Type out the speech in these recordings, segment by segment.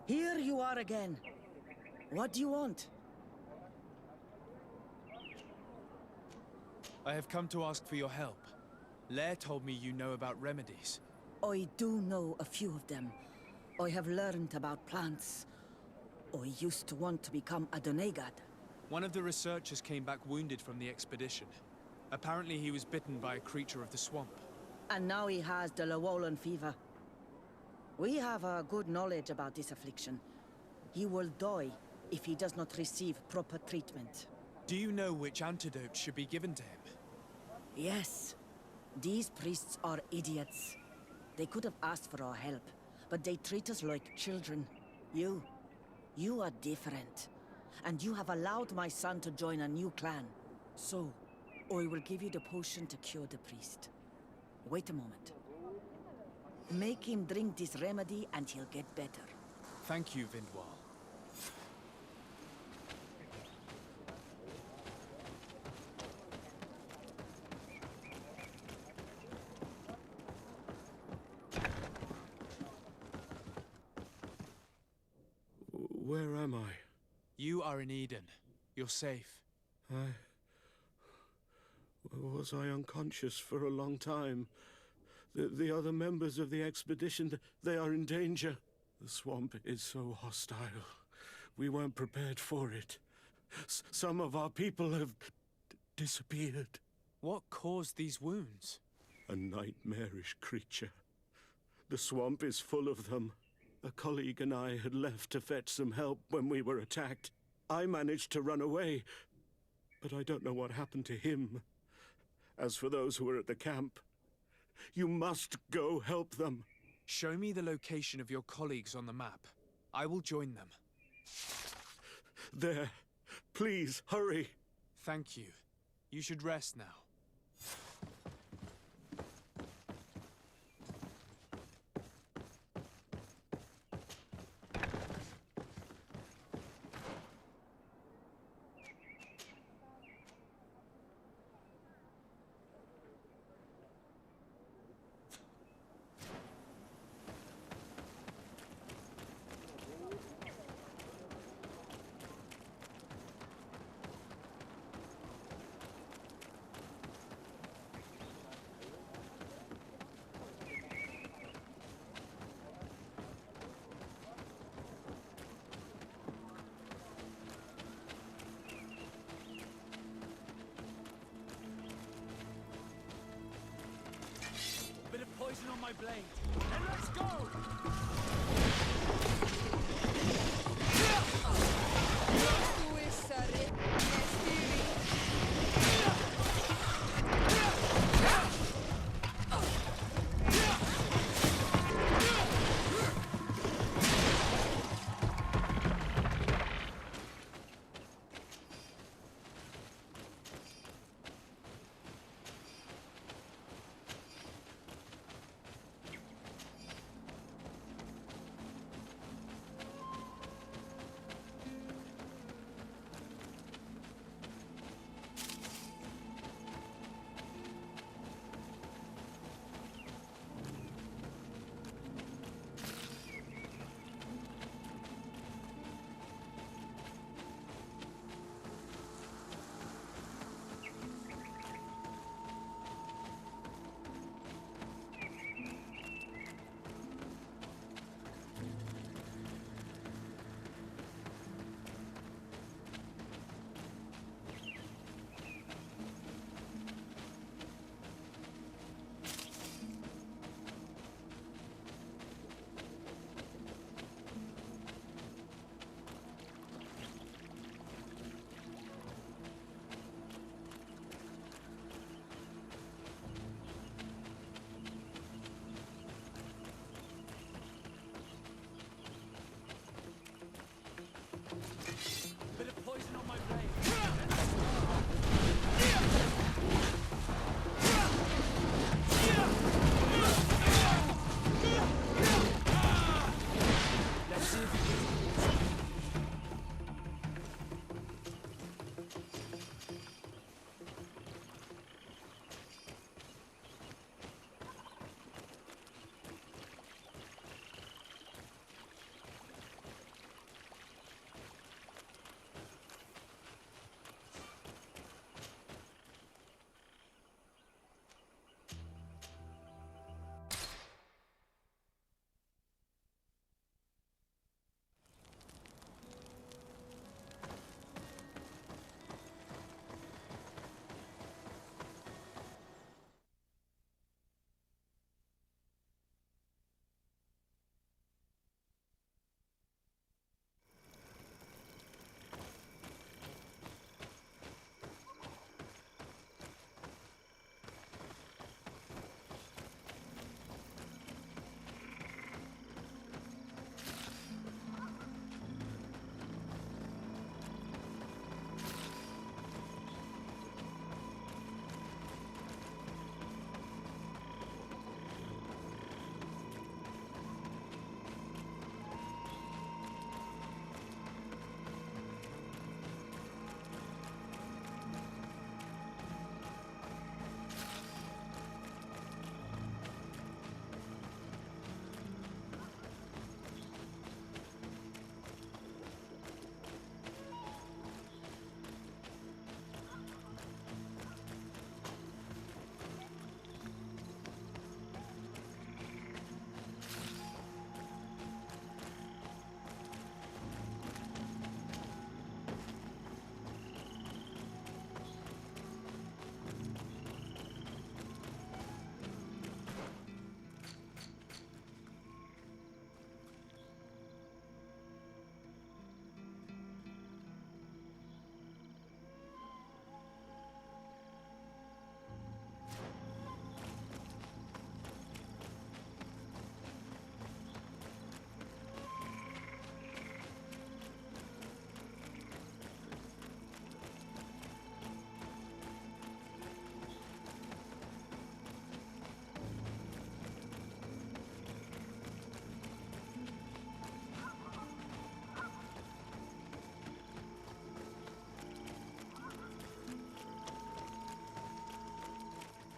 Here you are again. What do you want? I have come to ask for your help. Lair told me you know about remedies. I do know a few of them. I have learned about plants. I used to want to become a Donegad. One of the researchers came back wounded from the expedition. Apparently he was bitten by a creature of the swamp. And now he has the Llewellyn fever. We have a good knowledge about this affliction. He will die if he does not receive proper treatment. Do you know which antidote should be given to him? Yes. These priests are idiots. They could have asked for our help, but they treat us like children. You are different. And you have allowed my son to join a new clan. So, I will give you the potion to cure the priest. Wait a moment. Make him drink this remedy and he'll get better. Thank you, Vindwal. Where am I? You are in Eden. You're safe. Was I unconscious for a long time? The other members of the expedition, they are in danger. The swamp is so hostile. We weren't prepared for it. Some of our people have disappeared. What caused these wounds? A nightmarish creature. The swamp is full of them. A colleague and I had left to fetch some help when we were attacked. I managed to run away, but I don't know what happened to him. As for those who are at the camp, you must go help them. Show me the location of your colleagues on the map. I will join them. There. Please, hurry. Thank you. You should rest now. Bit of poison on my blade. And let's go!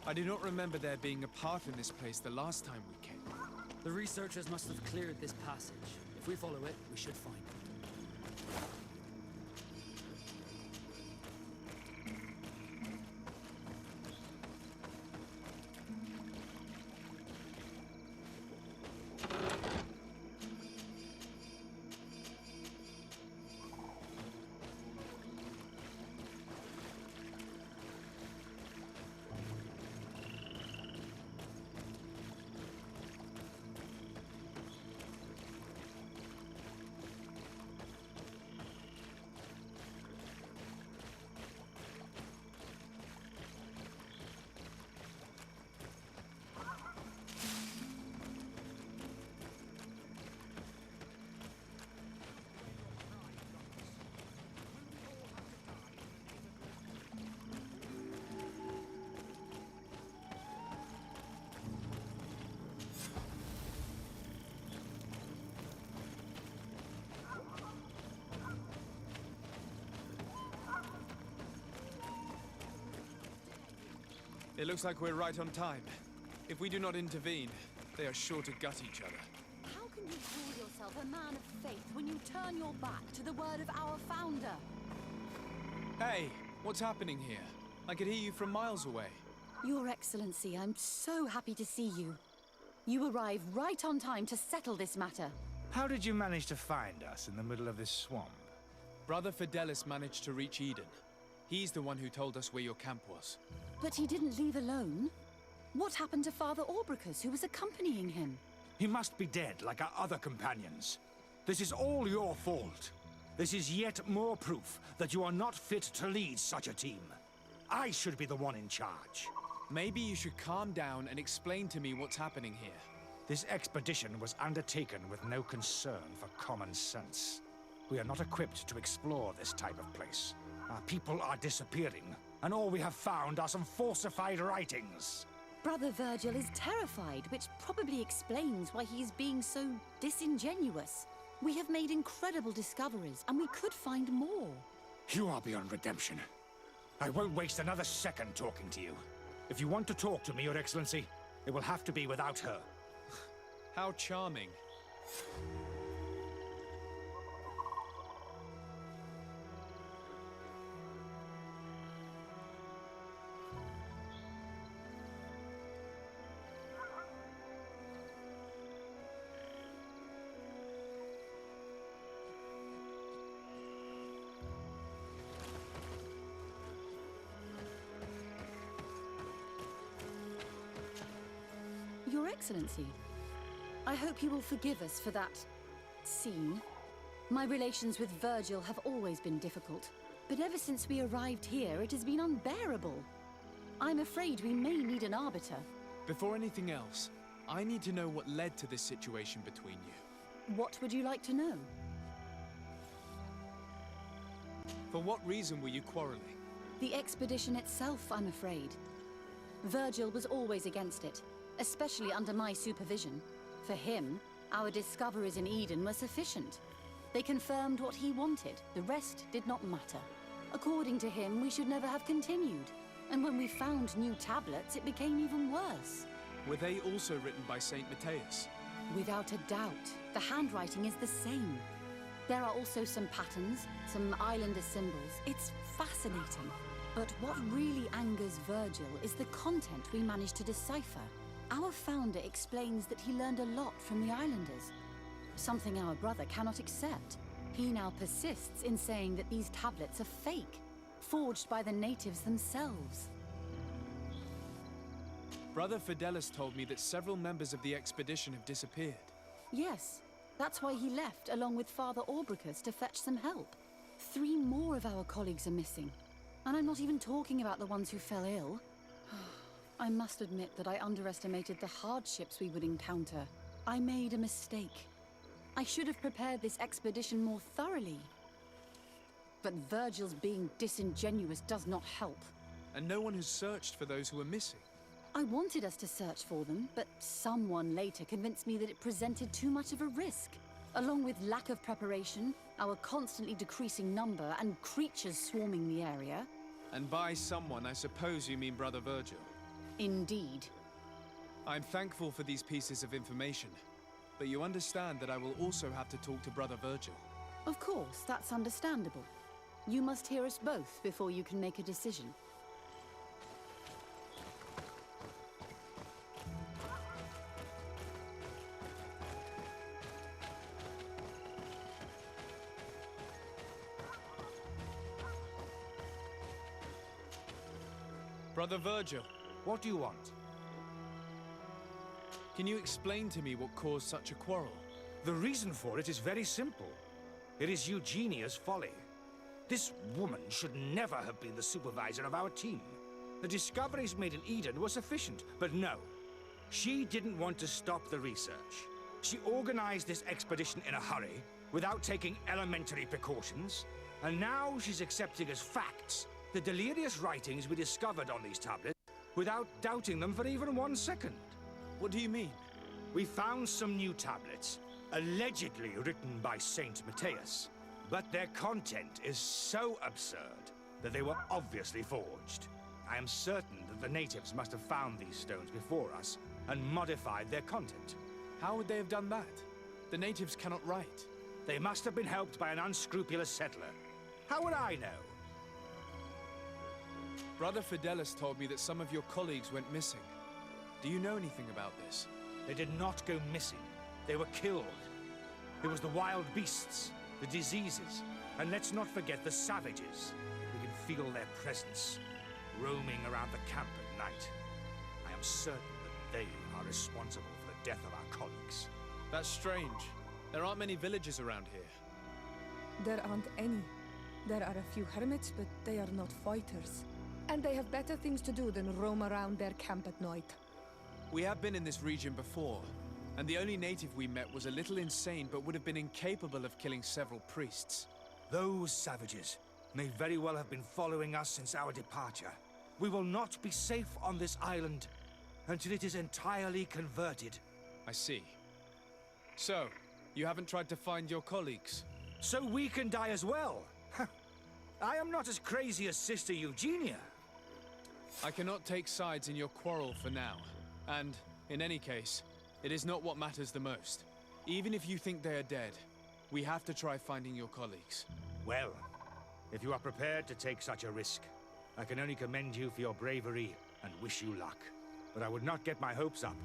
I do not remember there being a path in this place the last time we came. The researchers must have cleared this passage. If we follow it, we should find it. It looks like we're right on time. If we do not intervene, they are sure to gut each other. How can you call yourself a man of faith when you turn your back to the word of our founder? Hey, what's happening here? I could hear you from miles away. Your Excellency, I'm so happy to see you. You arrive right on time to settle this matter. How did you manage to find us in the middle of this swamp? Brother Fidelis managed to reach Eden. He's the one who told us where your camp was. But he didn't leave alone. What happened to Father Orbricus, who was accompanying him? He must be dead, like our other companions. This is all your fault. This is yet more proof that you are not fit to lead such a team. I should be the one in charge. Maybe you should calm down and explain to me what's happening here. This expedition was undertaken with no concern for common sense. We are not equipped to explore this type of place. Our people are disappearing, and all we have found are some falsified writings. Brother Virgil is terrified, which probably explains why he is being so disingenuous. We have made incredible discoveries, and we could find more. You are beyond redemption. I won't waste another second talking to you. If you want to talk to me, Your Excellency, it will have to be without her. How charming. Your Excellency, I hope you will forgive us for that scene. My relations with Virgil have always been difficult, but ever since we arrived here, it has been unbearable. I'm afraid we may need an arbiter. Before anything else, I need to know what led to this situation between you. What would you like to know? For what reason were you quarreling? The expedition itself, I'm afraid. Virgil was always against it, especially under my supervision. For him, our discoveries in Eden were sufficient. They confirmed what he wanted. The rest did not matter. According to him, we should never have continued. And when we found new tablets, it became even worse. Were they also written by Saint Matthias? Without a doubt. The handwriting is the same. There are also some patterns, some islander symbols. It's fascinating. But what really angers Virgil is the content we managed to decipher. Our founder explains that he learned a lot from the islanders. Something our brother cannot accept. He now persists in saying that these tablets are fake, forged by the natives themselves. Brother Fidelis told me that several members of the expedition have disappeared. Yes, that's why he left along with Father Orbricus to fetch some help. 3 more of our colleagues are missing. And I'm not even talking about the ones who fell ill. I must admit that I underestimated the hardships we would encounter. I made a mistake. I should have prepared this expedition more thoroughly. But Virgil's being disingenuous does not help. And no one has searched for those who are missing. I wanted us to search for them, but someone later convinced me that it presented too much of a risk. Along with lack of preparation, our constantly decreasing number, and creatures swarming the area. And by someone, I suppose you mean Brother Virgil. Indeed. I'm thankful for these pieces of information, but you understand that I will also have to talk to Brother Virgil. Of course, that's understandable. You must hear us both before you can make a decision. Brother Virgil, What do you want? can you explain to me what caused such a quarrel? The reason for it is very simple. It is Eugenia's folly. This woman should never have been the supervisor of our team. The discoveries made in Eden were sufficient, but no. She didn't want to stop the research. She organized this expedition in a hurry, without taking elementary precautions, and now she's accepting as facts the delirious writings we discovered on these tablets, without doubting them for even 1 second. What do you mean? We found some new tablets, allegedly written by Saint Matthias, but their content is so absurd that they were obviously forged. I am certain that the natives must have found these stones before us and modified their content. How would they have done that? The natives cannot write. They must have been helped by an unscrupulous settler. How would I know? Brother Fidelis told me that some of your colleagues went missing. Do you know anything about this? They did not go missing. They were killed. It was the wild beasts, the diseases, and let's not forget the savages. We can feel their presence, roaming around the camp at night. I am certain that they are responsible for the death of our colleagues. That's strange. There aren't many villages around here. There aren't any. There are a few hermits, but they are not fighters. And they have better things to do than roam around their camp at night. We have been in this region before, and the only native we met was a little insane but would have been incapable of killing several priests. Those savages may very well have been following us since our departure. We will not be safe on this island until it is entirely converted. I see. So, you haven't tried to find your colleagues? So we can die as well. I am not as crazy as Sister Eugenia. I cannot take sides in your quarrel for now. And, in any case, it is not what matters the most. Even if you think they are dead, we have to try finding your colleagues. Well, if you are prepared to take such a risk, I can only commend you for your bravery and wish you luck. But I would not get my hopes up.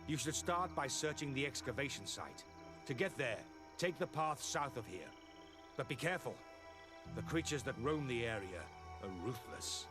You should start by searching the excavation site. To get there, take the path south of here. But be careful. The creatures that roam the area are ruthless.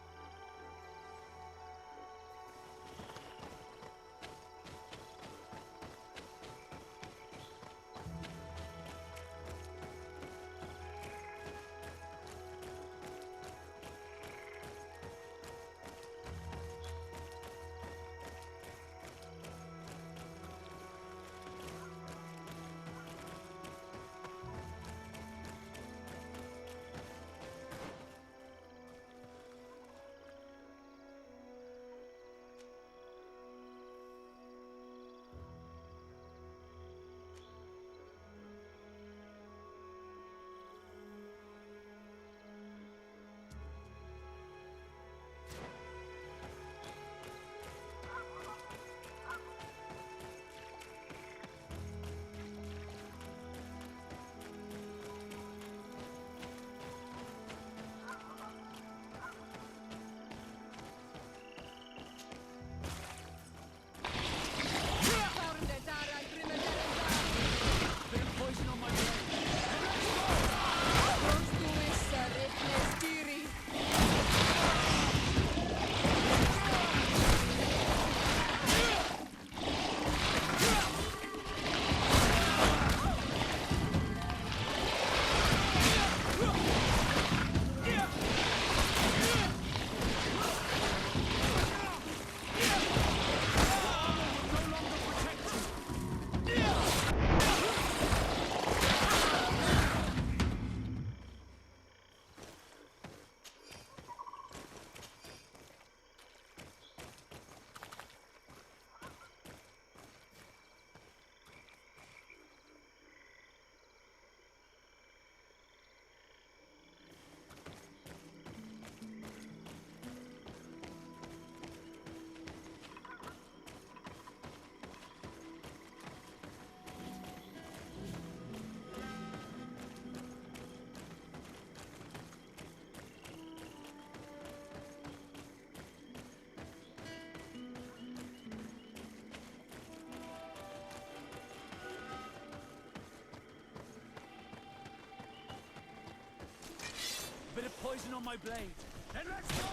poison on my blade. Then let's go!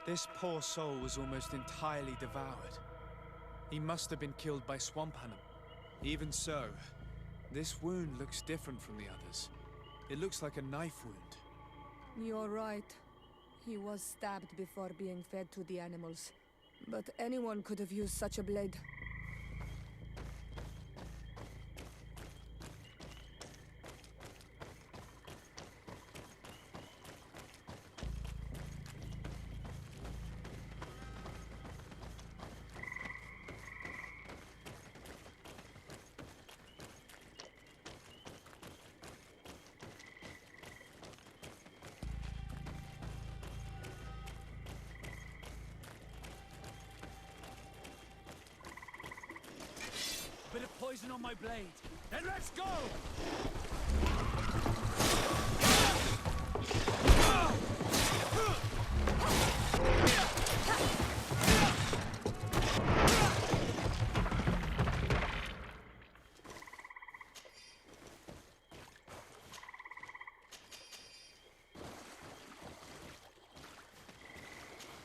This poor soul was almost entirely devoured. He must have been killed by swamp animal. Even so, this wound looks different from the others. It looks like a knife wound. You're right. He was stabbed before being fed to the animals. But anyone could have used such a blade. Bit of poison on my blade. Then let's go!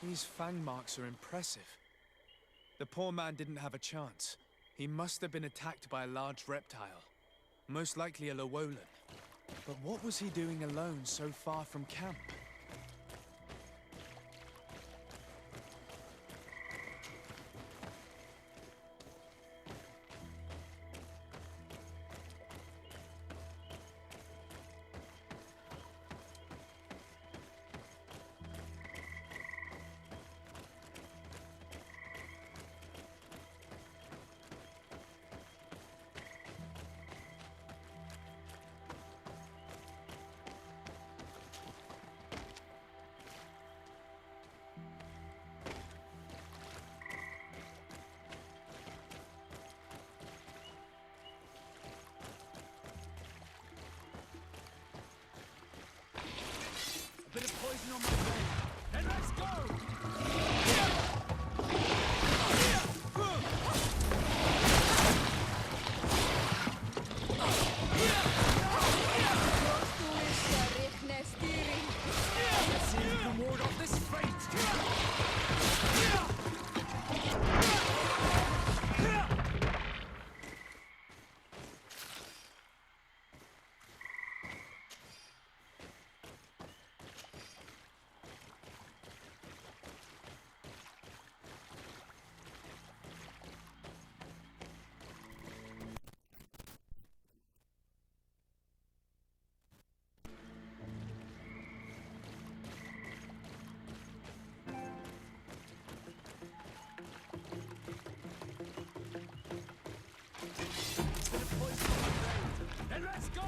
These fang marks are impressive. The poor man didn't have a chance. He must have been attacked by a large reptile. Most likely a Lowolan. But what was he doing alone so far from camp? Bit of poison on my blade. Then let's go! Let's see if we can ward off this fate! Then let's go!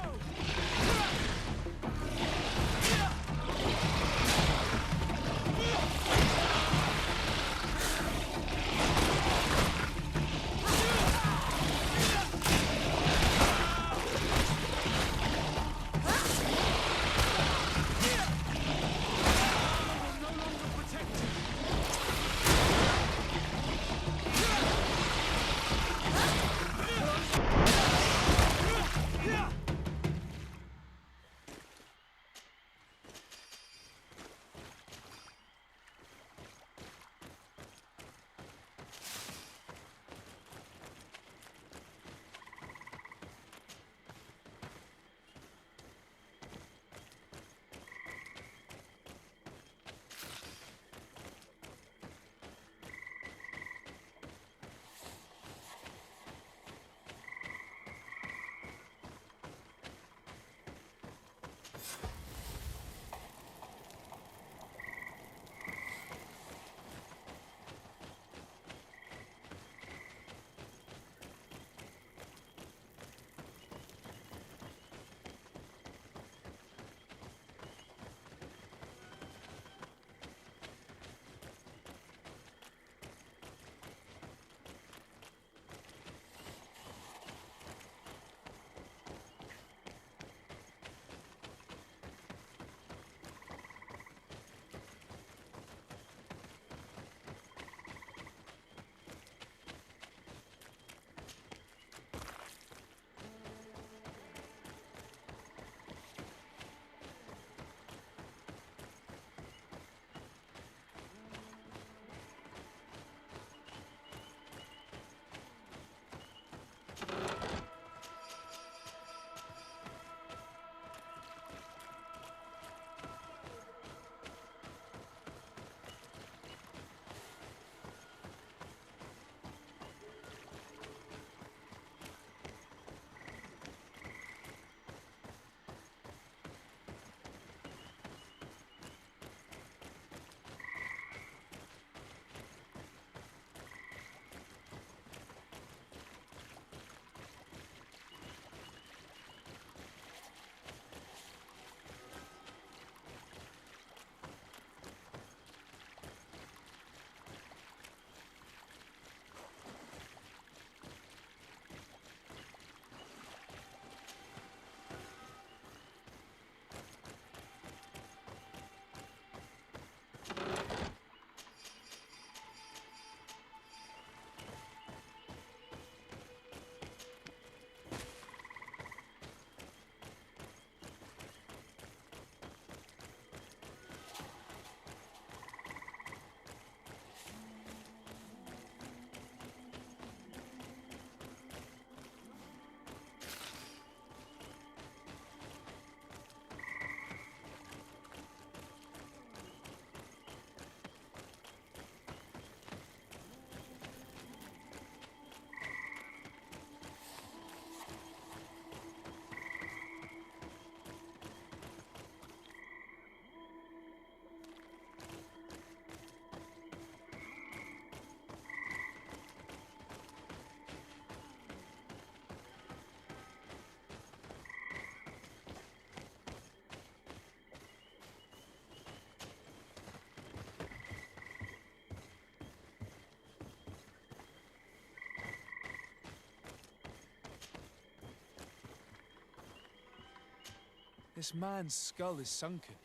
This man's skull is sunken,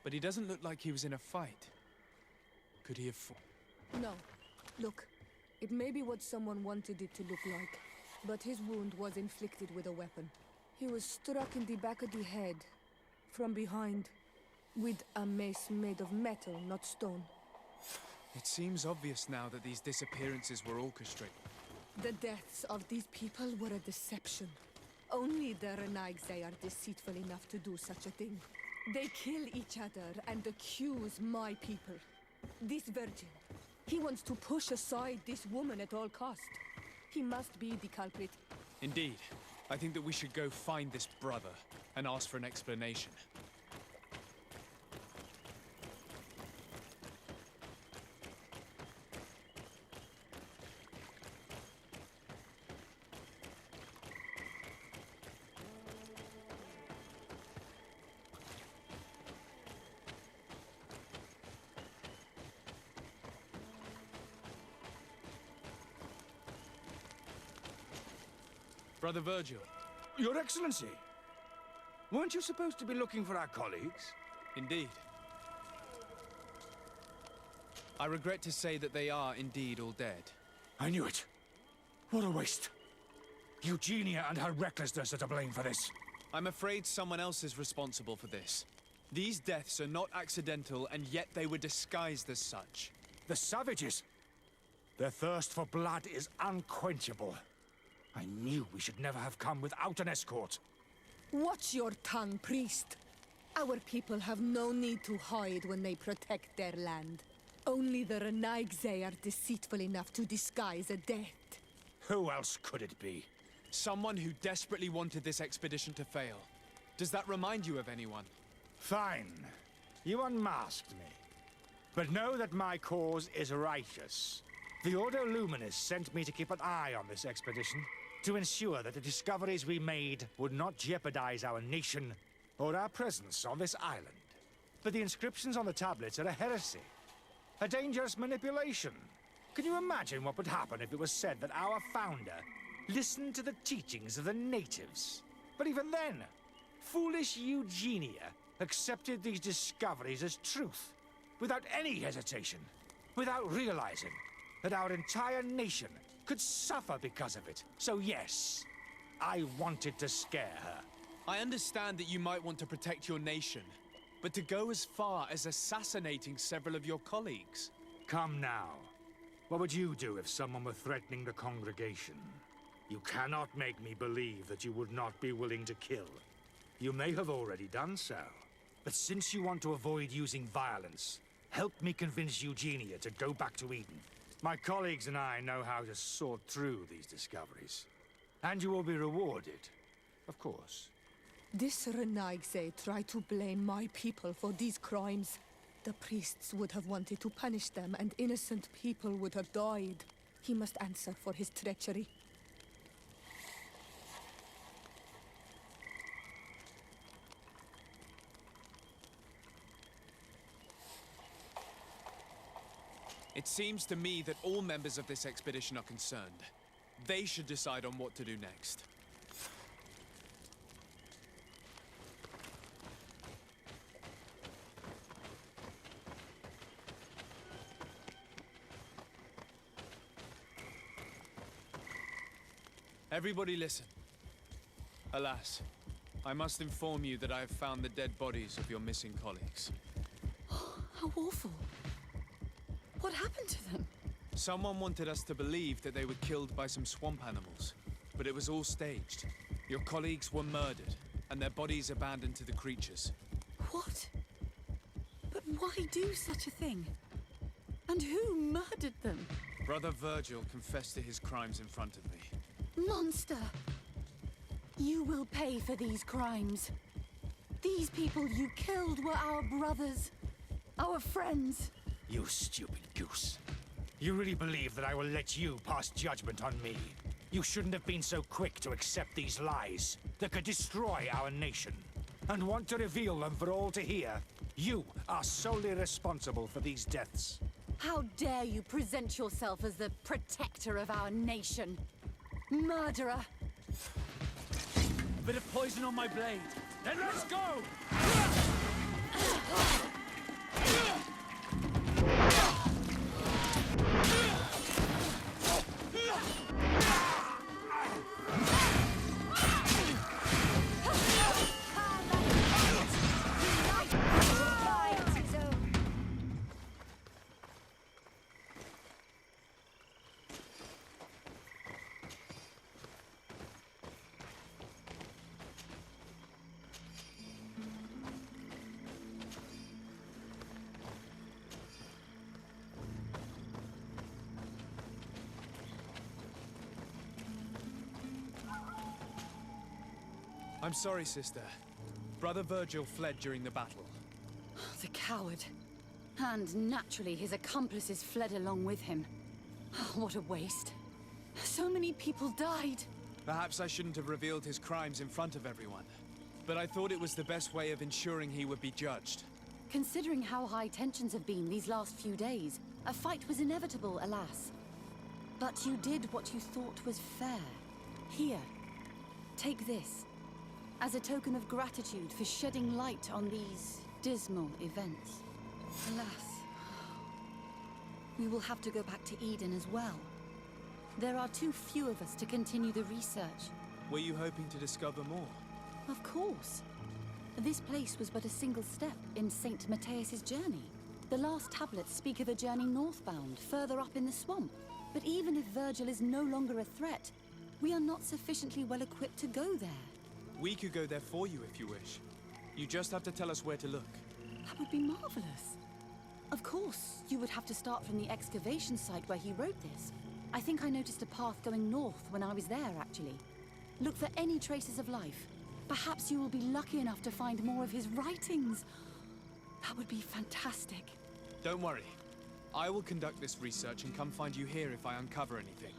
but he doesn't look like he was in a fight. Could he have No. Look, it may be what someone wanted it to look like, but his wound was inflicted with a weapon. He was struck in the back of the head, from behind, with a mace made of metal, not stone. It seems obvious now that these disappearances were orchestrated. The deaths of these people were a deception. Only the Renaigse are deceitful enough to do such a thing. They kill each other and accuse my people. This virgin, he wants to push aside this woman at all cost. He must be the culprit. Indeed. I think that we should go find this brother and ask for an explanation. Brother Virgil. Your Excellency! Weren't you supposed to be looking for our colleagues? Indeed. I regret to say that they are indeed all dead. I knew it. What a waste. Eugenia and her recklessness are to blame for this. I'm afraid someone else is responsible for this. These deaths are not accidental, and yet they were disguised as such. The savages! Their thirst for blood is unquenchable. I knew we should never have come without an escort. Watch your tongue, priest. Our people have no need to hide when they protect their land. Only the Renaigse are deceitful enough to disguise a death. Who else could it be? Someone who desperately wanted this expedition to fail. Does that remind you of anyone? Fine. You unmasked me. But know that my cause is righteous. The Ordo Luminis sent me to keep an eye on this expedition, to ensure that the discoveries we made would not jeopardize our nation or our presence on this island. But the inscriptions on the tablets are a heresy, a dangerous manipulation. Can you imagine what would happen if it was said that our founder listened to the teachings of the natives? But even then, foolish Eugenia accepted these discoveries as truth, without any hesitation, without realizing that our entire nation could suffer because of it. So yes, I wanted to scare her. I understand that you might want to protect your nation, but to go as far as assassinating several of your colleagues? Come now. What would you do if someone were threatening the congregation? You cannot make me believe that you would not be willing to kill. You may have already done so. But since you want to avoid using violence, help me convince Eugenia to go back to Eden. My colleagues and I know how to sort through these discoveries. And you will be rewarded, of course. This Renaigse tried to blame my people for these crimes. The priests would have wanted to punish them, and innocent people would have died. He must answer for his treachery. It seems to me that all members of this expedition are concerned. They should decide on what to do next. Everybody listen. Alas, I must inform you that I have found the dead bodies of your missing colleagues. How awful. What happened to them? Someone wanted us to believe that they were killed by some swamp animals, but it was all staged. Your colleagues were murdered, and their bodies abandoned to the creatures. What? But why do such a thing? And who murdered them? Brother Virgil confessed to his crimes in front of me. Monster! You will pay for these crimes. These people you killed were our brothers, our friends. You stupid goose. You really believe that I will let you pass judgment on me? You shouldn't have been so quick to accept these lies that could destroy our nation, and want to reveal them for all to hear. You are solely responsible for these deaths. How dare you present yourself as the protector of our nation? Murderer! A bit of poison on my blade. Then let's go! I'm sorry, sister. Brother Virgil fled during the battle. The coward. And naturally, his accomplices fled along with him. What a waste. So many people died. Perhaps I shouldn't have revealed his crimes in front of everyone. But I thought it was the best way of ensuring he would be judged. Considering how high tensions have been these last few days, a fight was inevitable, alas. But you did what you thought was fair. Here, take this. As a token of gratitude for shedding light on these dismal events. Alas, we will have to go back to Eden as well. There are too few of us to continue the research. Were you hoping to discover more? Of course. This place was but a single step in St. Matthias's journey. The last tablets speak of a journey northbound, further up in the swamp. But even if Virgil is no longer a threat, we are not sufficiently well equipped to go there. We could go there for you if you wish. You just have to tell us where to look. That would be marvelous. Of course, you would have to start from the excavation site where he wrote this. I think I noticed a path going north when I was there, actually. Look for any traces of life. Perhaps you will be lucky enough to find more of his writings. That would be fantastic. Don't worry. I will conduct this research and come find you here if I uncover anything.